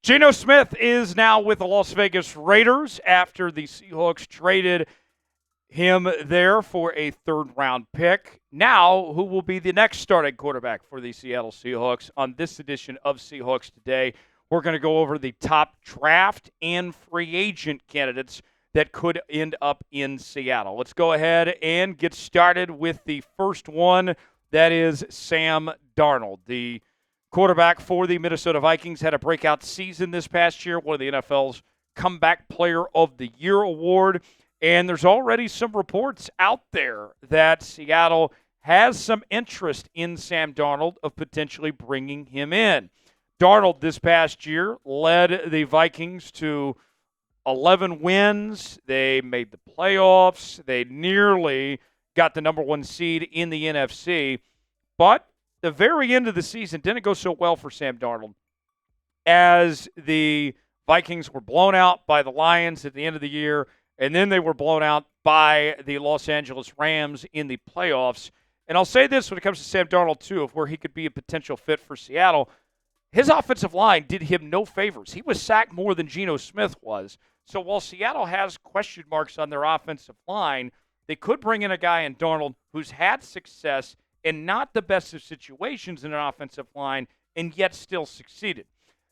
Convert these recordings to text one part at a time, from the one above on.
Geno Smith is now with the Las Vegas Raiders after the Seahawks traded him there for a third-round pick. Now, who will be the next starting quarterback for the Seattle Seahawks? On this edition of Seahawks Today, we're going to go over the top draft and free agent candidates that could end up in Seattle. Let's go ahead and get started with the first one. That is Sam Darnold, the quarterback for the Minnesota Vikings. Had a breakout season this past year, one of the NFL's Comeback Player of the Year award. And there's already some reports out there that Seattle has some interest in Sam Darnold of potentially bringing him in. Darnold this past year led the Vikings to 11 wins. They made the playoffs. They nearly got the number one seed in the NFC. But the very end of the season didn't go so well for Sam Darnold, as the Vikings were blown out by the Lions at the end of the year, and then they were blown out by the Los Angeles Rams in the playoffs. And I'll say this when it comes to Sam Darnold, too, of where he could be a potential fit for Seattle. His offensive line did him no favors. He was sacked more than Geno Smith was. So while Seattle has question marks on their offensive line, they could bring in a guy in Darnold who's had success in not the best of situations in an offensive line, and yet still succeeded.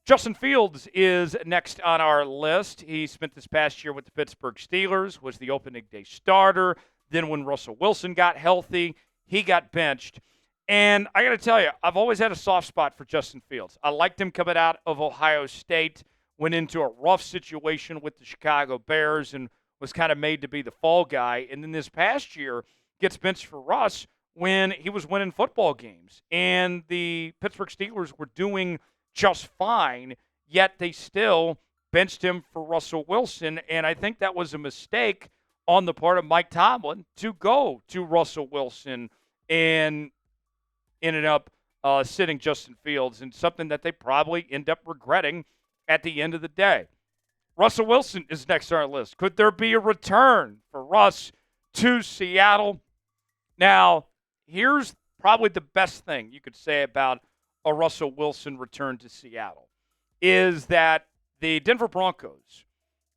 Justin Fields is next on our list. He spent this past year with the Pittsburgh Steelers, was the opening day starter. Then when Russell Wilson got healthy, he got benched. And I got to tell you, I've always had a soft spot for Justin Fields. I liked him coming out of Ohio State, went into a rough situation with the Chicago Bears and was kind of made to be the fall guy. And then this past year gets benched for Russ when he was winning football games. And the Pittsburgh Steelers were doing just fine, yet they still benched him for Russell Wilson. And I think that was a mistake on the part of Mike Tomlin to go to Russell Wilson, and ended up sitting Justin Fields, and something that they probably end up regretting at the end of the day. Russell Wilson is next on our list. Could there be a return for Russ to Seattle? Now, here's probably the best thing you could say about a Russell Wilson return to Seattle, is that the Denver Broncos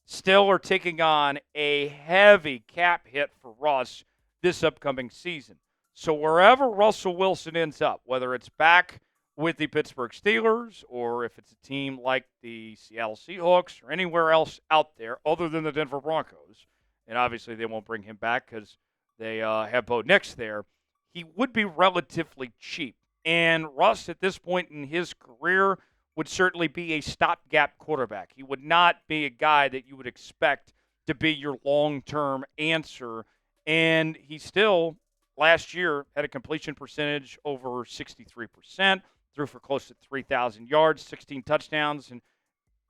still are taking on a heavy cap hit for Russ this upcoming season. So wherever Russell Wilson ends up, whether it's back with the Pittsburgh Steelers or if it's a team like the Seattle Seahawks or anywhere else out there other than the Denver Broncos, and obviously they won't bring him back because they have Bo Nix there, he would be relatively cheap. And Russ, at this point in his career, would certainly be a stopgap quarterback. He would not be a guy that you would expect to be your long-term answer. And he still, last year, had a completion percentage over 63%, threw for close to 3,000 yards, 16 touchdowns, and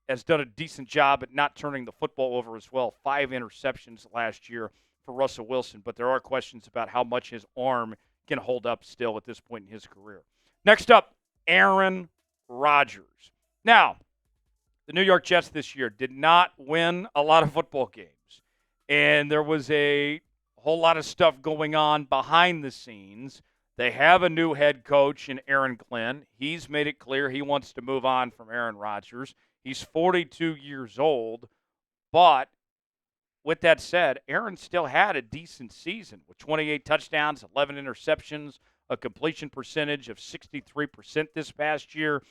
has done a decent job at not turning the football over as well. 5 interceptions last year for Russell Wilson, but there are questions about how much his arm can hold up still at this point in his career. Next up, Aaron Rodgers. Now, the New York Jets this year did not win a lot of football games, and there was a whole lot of stuff going on behind the scenes. They have a new head coach in Aaron Glenn. He's made it clear he wants to move on from Aaron Rodgers. He's 42 years old, but with that said, Aaron still had a decent season with 28 touchdowns, 11 interceptions, a completion percentage of 63% this past year.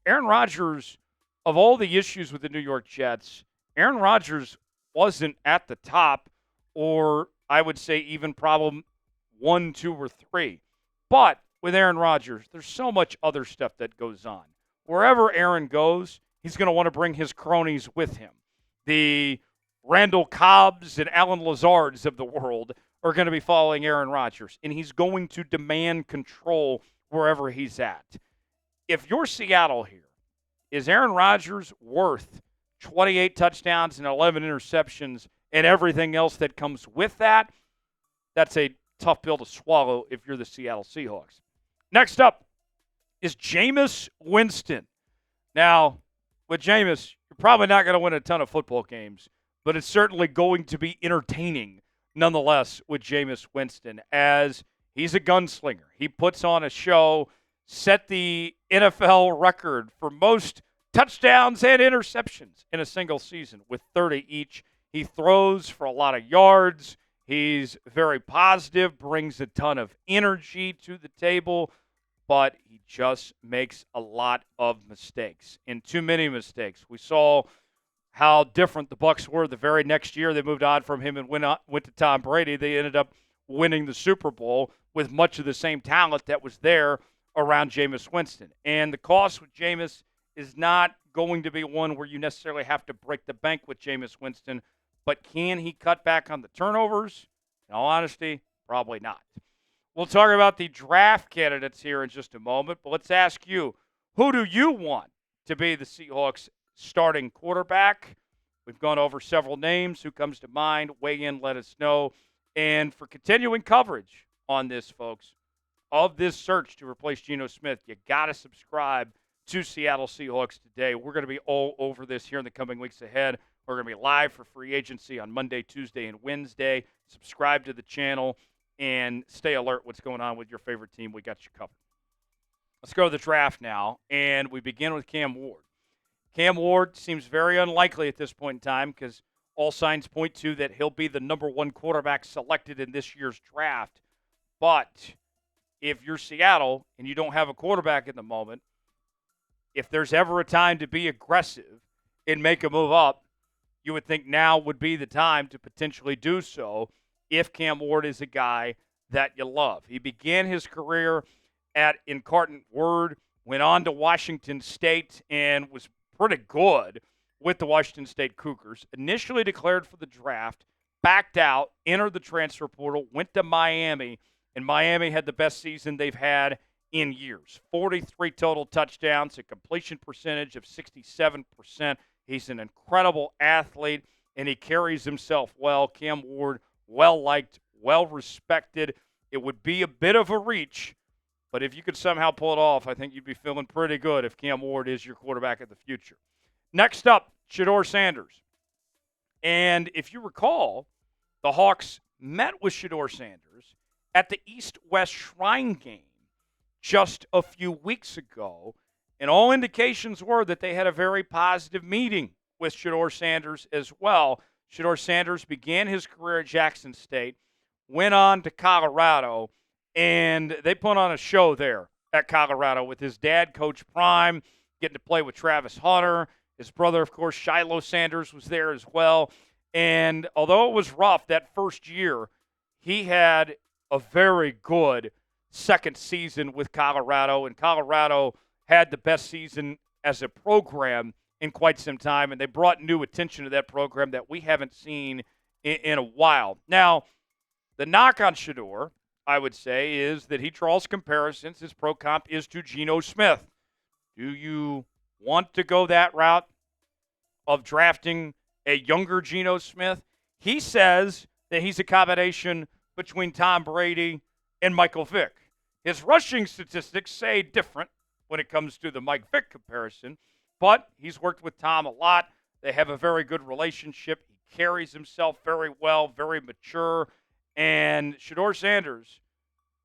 Aaron Rodgers, of all the issues with the New York Jets, Aaron Rodgers wasn't at the top, or I would say even problem 1, 2, or 3. But with Aaron Rodgers, there's so much other stuff that goes on. Wherever Aaron goes, he's going to want to bring his cronies with him. The Randall Cobbs and Alan Lazards of the world are going to be following Aaron Rodgers, and he's going to demand control wherever he's at. If you're Seattle here, is Aaron Rodgers worth 28 touchdowns and 11 interceptions and everything else that comes with that? That's a tough pill to swallow if you're the Seattle Seahawks. Next up is Jameis Winston. Now, with Jameis, you're probably not going to win a ton of football games, but it's certainly going to be entertaining nonetheless with Jameis Winston, as he's a gunslinger. He puts on a show, set the NFL record for most touchdowns and interceptions in a single season with 30 each. He throws for a lot of yards. He's very positive, brings a ton of energy to the table, but he just makes a lot of mistakes, and too many mistakes. We saw how different the Bucs were the very next year. They moved on from him and went to Tom Brady. They ended up winning the Super Bowl with much of the same talent that was there around Jameis Winston. And the cost with Jameis is not going to be one where you necessarily have to break the bank with Jameis Winston, but can he cut back on the turnovers? In all honesty, probably not. We'll talk about the draft candidates here in just a moment, but let's ask you, who do you want to be the Seahawks starting quarterback? We've gone over several names. Who comes to mind? Weigh in, let us know. And for continuing coverage on this, folks, of this search to replace Geno Smith, you got to subscribe to Seattle Seahawks Today. We're going to be all over this here in the coming weeks ahead. We're going to be live for free agency on Monday, Tuesday, and Wednesday. Subscribe to the channel and stay alert what's going on with your favorite team. We got you covered. Let's go to the draft now, and we begin with Cam Ward. Cam Ward seems very unlikely at this point in time because all signs point to that he'll be the number one quarterback selected in this year's draft. But if you're Seattle and you don't have a quarterback at the moment, if there's ever a time to be aggressive and make a move up, you would think now would be the time to potentially do so if Cam Ward is a guy that you love. He began his career at Incarnate Word, went on to Washington State, and was pretty good with the Washington State Cougars. Initially declared for the draft, backed out, entered the transfer portal, went to Miami, and Miami had the best season they've had in years. 43 total touchdowns, a completion percentage of 67%. He's an incredible athlete, and he carries himself well. Cam Ward, well-liked, well-respected. It would be a bit of a reach, but if you could somehow pull it off, I think you'd be feeling pretty good if Cam Ward is your quarterback of the future. Next up, Shedeur Sanders. And if you recall, the Hawks met with Shedeur Sanders at the East-West Shrine game just a few weeks ago, and all indications were that they had a very positive meeting with Shedeur Sanders as well. Shedeur Sanders began his career at Jackson State, went on to Colorado, and they put on a show there at Colorado with his dad, Coach Prime, getting to play with Travis Hunter. His brother, of course, Shiloh Sanders, was there as well. And although it was rough that first year, he had a very good second season with Colorado, and Colorado had the best season as a program in quite some time, and they brought new attention to that program that we haven't seen in a while. Now, the knock on Shedeur, I would say, is that he draws comparisons. His pro comp is to Geno Smith. Do you want to go that route of drafting a younger Geno Smith? He says that he's a combination between Tom Brady and Michael Vick. His rushing statistics say different when it comes to the Mike Vick comparison, but he's worked with Tom a lot. They have a very good relationship. He carries himself very well, very mature. And Shedeur Sanders,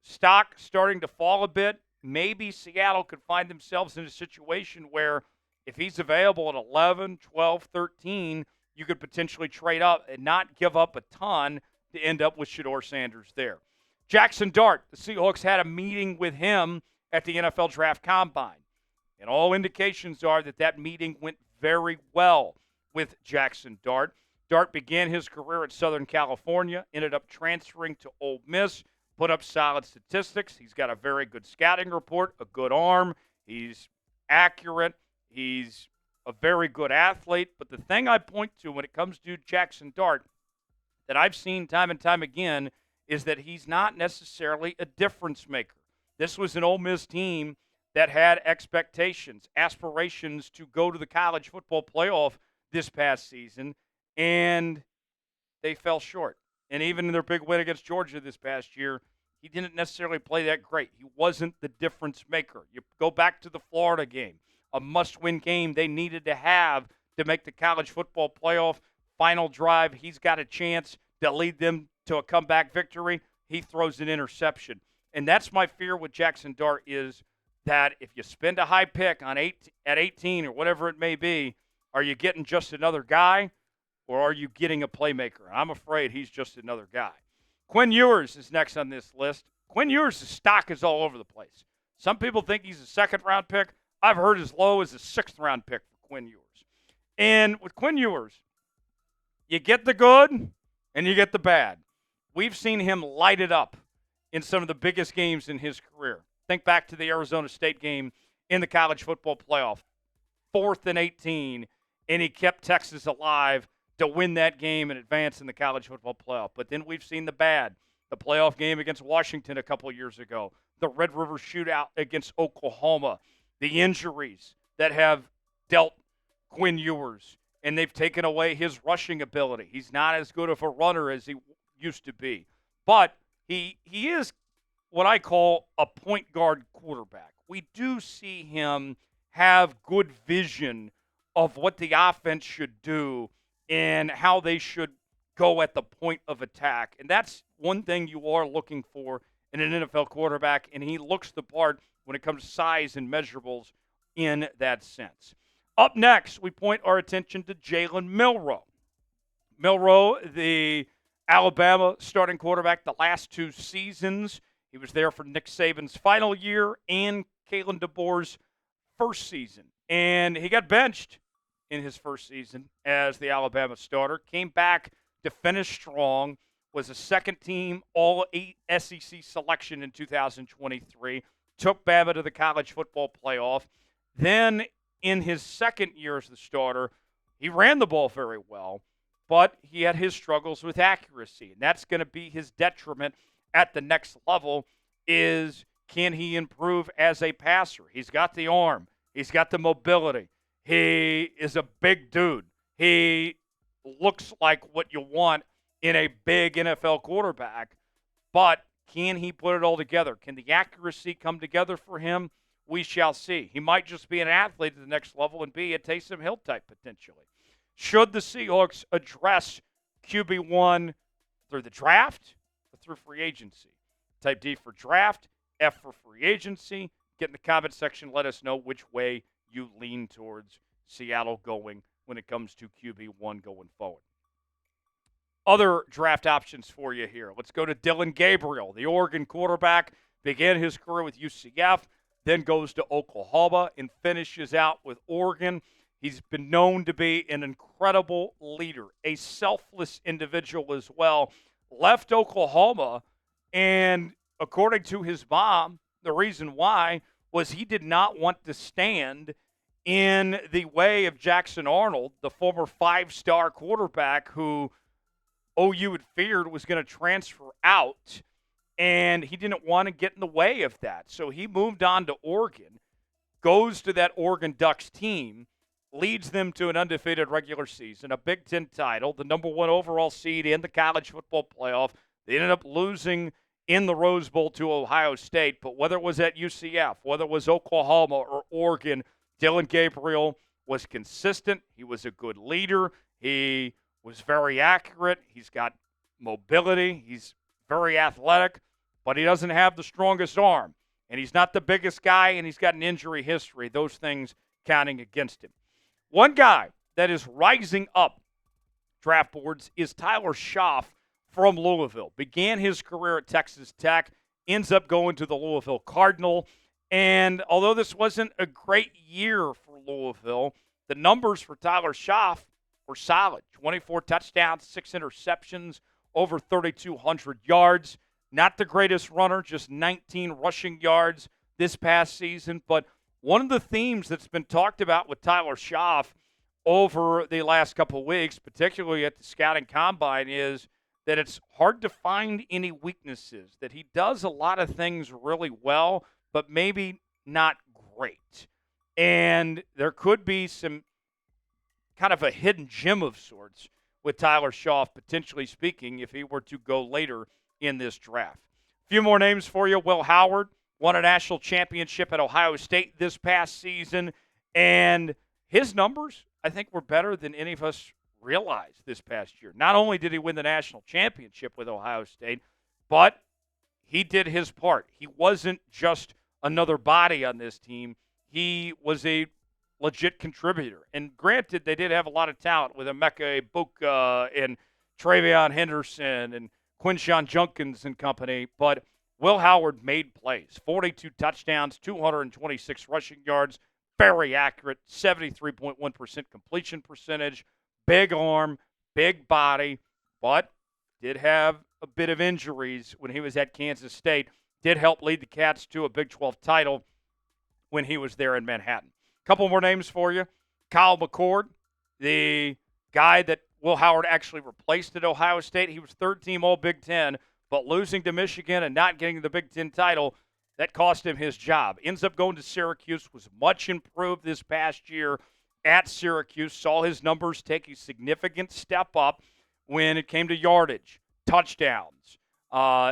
stock starting to fall a bit. Maybe Seattle could find themselves in a situation where if he's available at 11, 12, 13, you could potentially trade up and not give up a ton to end up with Shedeur Sanders there. Jaxson Dart, the Seahawks had a meeting with him at the NFL Draft Combine. And all indications are that that meeting went very well with Jaxson Dart. Dart began his career at Southern California, ended up transferring to Ole Miss, put up solid statistics. He's got a very good scouting report, a good arm. He's accurate. He's a very good athlete. But the thing I point to when it comes to Jaxson Dart that I've seen time and time again is that he's not necessarily a difference maker. This was an Ole Miss team that had expectations, aspirations to go to the college football playoff this past season, and they fell short. And even in their big win against Georgia this past year, he didn't necessarily play that great. He wasn't the difference maker. You go back to the Florida game, a must-win game they needed to have to make the college football playoff. Final drive, he's got a chance to lead them to a comeback victory. He throws an interception. And that's my fear with Jaxson Dart is that if you spend a high pick on at 18 or whatever it may be, are you getting just another guy or are you getting a playmaker? I'm afraid he's just another guy. Quinn Ewers is next on this list. Quinn Ewers' stock is all over the place. Some people think he's a second-round pick. I've heard as low as a sixth-round pick for Quinn Ewers. And with Quinn Ewers, you get the good and you get the bad. We've seen him light it up in some of the biggest games in his career. Think back to the Arizona State game in the college football playoff, 4th and 18, and he kept Texas alive to win that game and advance in the college football playoff. But then we've seen the bad. The playoff game against Washington a couple of years ago, the Red River shootout against Oklahoma, the injuries that have dealt Quinn Ewers, and they've taken away his rushing ability. He's not as good of a runner as he used to be. But he is what I call a point guard quarterback. We do see him have good vision of what the offense should do and how they should go at the point of attack. And that's one thing you are looking for in an NFL quarterback, and he looks the part when it comes to size and measurables in that sense. Up next, we point our attention to Jalen Milroe. Milroe, the Alabama starting quarterback the last 2 seasons. He was there for Nick Saban's final year and Kalen DeBoer's first season. And he got benched in his first season as the Alabama starter. Came back to finish strong. Was a second-team All-8 SEC selection in 2023. Took Bama to the college football playoff. Then in his second year as the starter, he ran the ball very well, but he had his struggles with accuracy. And that's going to be his detriment at the next level is can he improve as a passer? He's got the arm. He's got the mobility. He is a big dude. He looks like what you want in a big NFL quarterback, but can he put it all together? Can the accuracy come together for him? We shall see. He might just be an athlete at the next level and be a Taysom Hill type potentially. Should the Seahawks address QB1 through the draft or through free agency? Type D for draft, F for free agency. Get in the comment section. Let us know which way you lean towards Seattle going when it comes to QB1 going forward. Other draft options for you here. Let's go to Dillon Gabriel, the Oregon quarterback. Began his career with UCF, then goes to Oklahoma and finishes out with Oregon. He's been known to be an incredible leader, a selfless individual as well. Left Oklahoma, and according to his mom, the reason why was he did not want to stand in the way of Jaxson Darnold, the former 5-star quarterback who OU had feared was going to transfer out, and he didn't want to get in the way of that. So he moved on to Oregon, goes to that Oregon Ducks team, leads them to an undefeated regular season, a Big Ten title, the number 1 overall seed in the college football playoff. They ended up losing in the Rose Bowl to Ohio State, but whether it was at UCF, whether it was Oklahoma or Oregon, Dillon Gabriel was consistent. He was a good leader. He was very accurate. He's got mobility. He's very athletic, but he doesn't have the strongest arm. And he's not the biggest guy, and he's got an injury history. Those things counting against him. One guy that is rising up draft boards is Tyler Shough from Louisville. Began his career at Texas Tech, ends up going to the Louisville Cardinal. And although this wasn't a great year for Louisville, the numbers for Tyler Shough were solid. 24 touchdowns, 6 interceptions, over 3,200 yards. Not the greatest runner, just 19 rushing yards this past season. But one of the themes that's been talked about with Tyler Shough over the last couple of weeks, particularly at the scouting combine, is that it's hard to find any weaknesses, that he does a lot of things really well, but maybe not great. And there could be some kind of a hidden gem of sorts with Tyler Shough, potentially speaking, if he were to go later in this draft. A few more names for you. Will Howard won a national championship at Ohio State this past season, and his numbers, I think, were better than any of us realized this past year. Not only did he win the national championship with Ohio State, but he did his part. He wasn't just another body on this team. He was a legit contributor. And granted, they did have a lot of talent with Emeka Egbuka and Travion Henderson and Quinshawn Junkins and company, but Will Howard made plays. 42 touchdowns, 226 rushing yards, very accurate, 73.1% completion percentage, big arm, big body, but did have a bit of injuries when he was at Kansas State. Did help lead the Cats to a Big 12 title when he was there in Manhattan. Couple more names for you. Kyle McCord, the guy that Will Howard actually replaced at Ohio State. He was third team All Big Ten, but losing to Michigan and not getting the Big Ten title, that cost him his job. Ends up going to Syracuse, was much improved this past year at Syracuse. Saw his numbers take a significant step up when it came to yardage, touchdowns.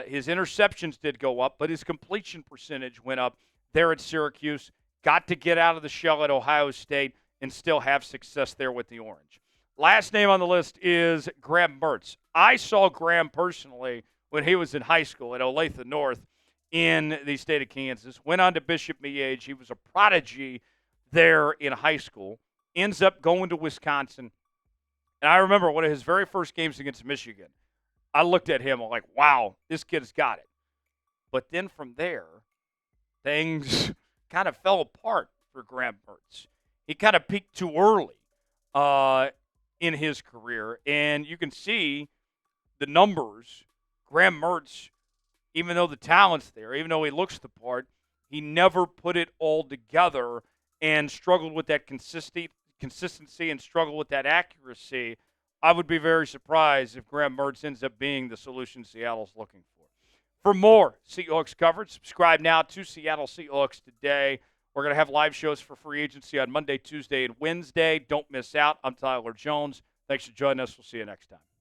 His interceptions did go up, but his completion percentage went up there at Syracuse. Got to get out of the shell at Ohio State and still have success there with the Orange. Last name on the list is Graham Mertz. I saw Graham personally when he was in high school at Olathe North in the state of Kansas. Went on to Bishop Miege. He was a prodigy there in high school. Ends up going to Wisconsin. And I remember one of his very first games against Michigan. I looked at him, I'm like, wow, this kid's got it. But then from there, things kind of fell apart for Graham Mertz. He kind of peaked too early in his career. And you can see the numbers. Graham Mertz, even though the talent's there, even though he looks the part, he never put it all together and struggled with that consistency and struggled with that accuracy. I would be very surprised if Graham Mertz ends up being the solution Seattle's looking for. For more Seahawks coverage, subscribe now to Seattle Seahawks Today. We're going to have live shows for free agency on Monday, Tuesday, and Wednesday. Don't miss out. I'm Tyler Jones. Thanks for joining us. We'll see you next time.